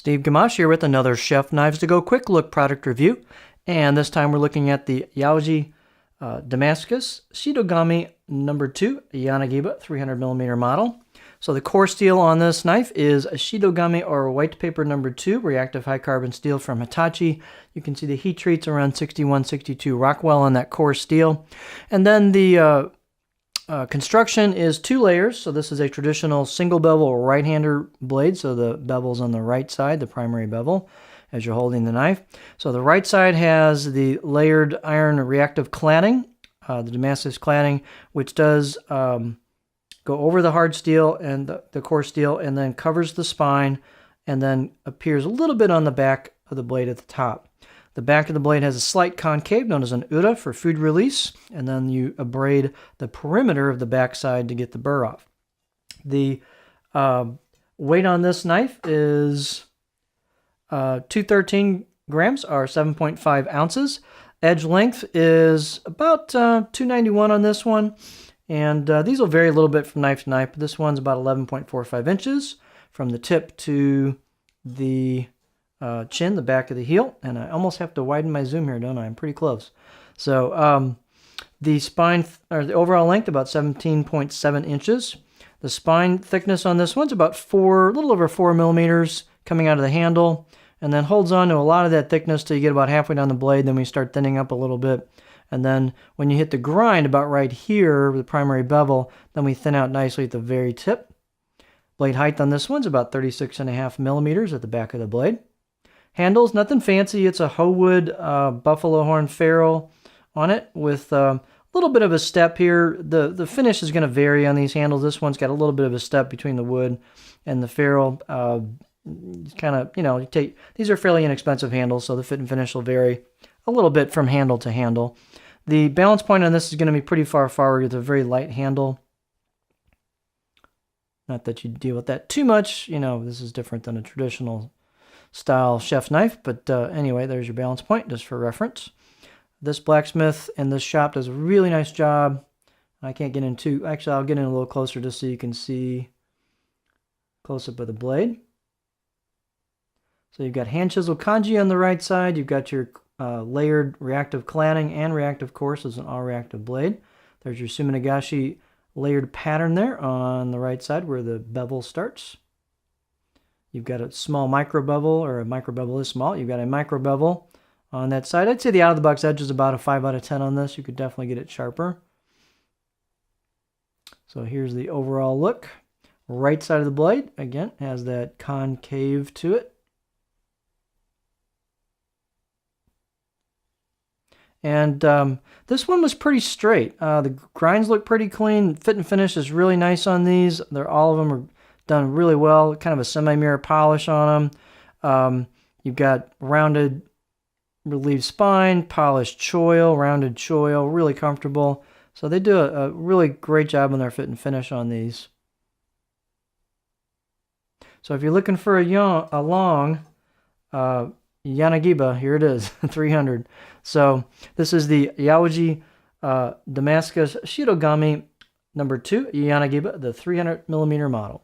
Steve Gamache here with another Chef Knives to Go quick look product review. And this time we're looking at the Yauji Damascus Shidogami number 2 Yanagiba 300mm model. So the core steel on this knife is a Shidogami or white paper number 2 reactive high carbon steel from Hitachi. You can see the heat treats around 61, 62 Rockwell on that core steel. And then the construction is 2 layers, so this is a traditional single bevel right-hander blade, so the bevel's on the right side, the primary bevel, as you're holding the knife. So the right side has the layered iron reactive cladding, the Damascus cladding, which does go over the hard steel and the core steel, and then covers the spine, and then appears a little bit on the back of the blade at the top. The back of the blade has a slight concave known as an ura for food release, and then you abrade the perimeter of the backside to get the burr off. The weight on this knife is 213 grams or 7.5 ounces. Edge length is about 291 on this one, and these will vary a little bit from knife to knife, but this one's about 11.45 inches from the tip to the chin, the back of the heel, and I almost have to widen my zoom here, don't I? I'm pretty close. So the spine, or the overall length, about 17.7 inches. The spine thickness on this one's about a little over 4 millimeters coming out of the handle, and then holds on to a lot of that thickness till you get about halfway down the blade. Then we start thinning up a little bit, and then when you hit the grind about right here, the primary bevel, then we thin out nicely at the very tip. Blade height on this one's about 36.5 millimeters at the back of the blade. Handles, nothing fancy. It's a Howood buffalo horn ferrule on it with a little bit of a step here. The finish is going to vary on these handles. This one's got a little bit of a step between the wood and the ferrule. Kind of, these are fairly inexpensive handles, so the fit and finish will vary a little bit from handle to handle. The balance point on this is going to be pretty far forward with a very light handle. Not that you deal with that too much. This is different than a traditional style chef knife, but anyway, there's your balance point just for reference. This blacksmith in this shop does a really nice job. I can't get into, actually I'll get in a little closer just so you can see close up of the blade. So you've got hand chisel kanji on the right side. You've got your layered reactive cladding and reactive core, so it's an all reactive blade. There's your suminagashi layered pattern there on the right side where the bevel starts. You've got a small micro bevel, or a micro bevel is small. You've got a micro bevel on that side. I'd say the out-of-the-box edge is about a 5 out of 10 on this. You could definitely get it sharper. So here's the overall look. Right side of the blade, again, has that concave to it. And this one was pretty straight. The grinds look pretty clean. Fit and finish is really nice on these. All of them are done really well, kind of a semi-mirror polish on them. You've got rounded relieved spine, polished choil, rounded choil, really comfortable. So they do a really great job on their fit and finish on these. So if you're looking for a long Yanagiba, here it is, 300. So this is the Yauji Damascus Shidogami number 2 Yanagiba, the 300mm model.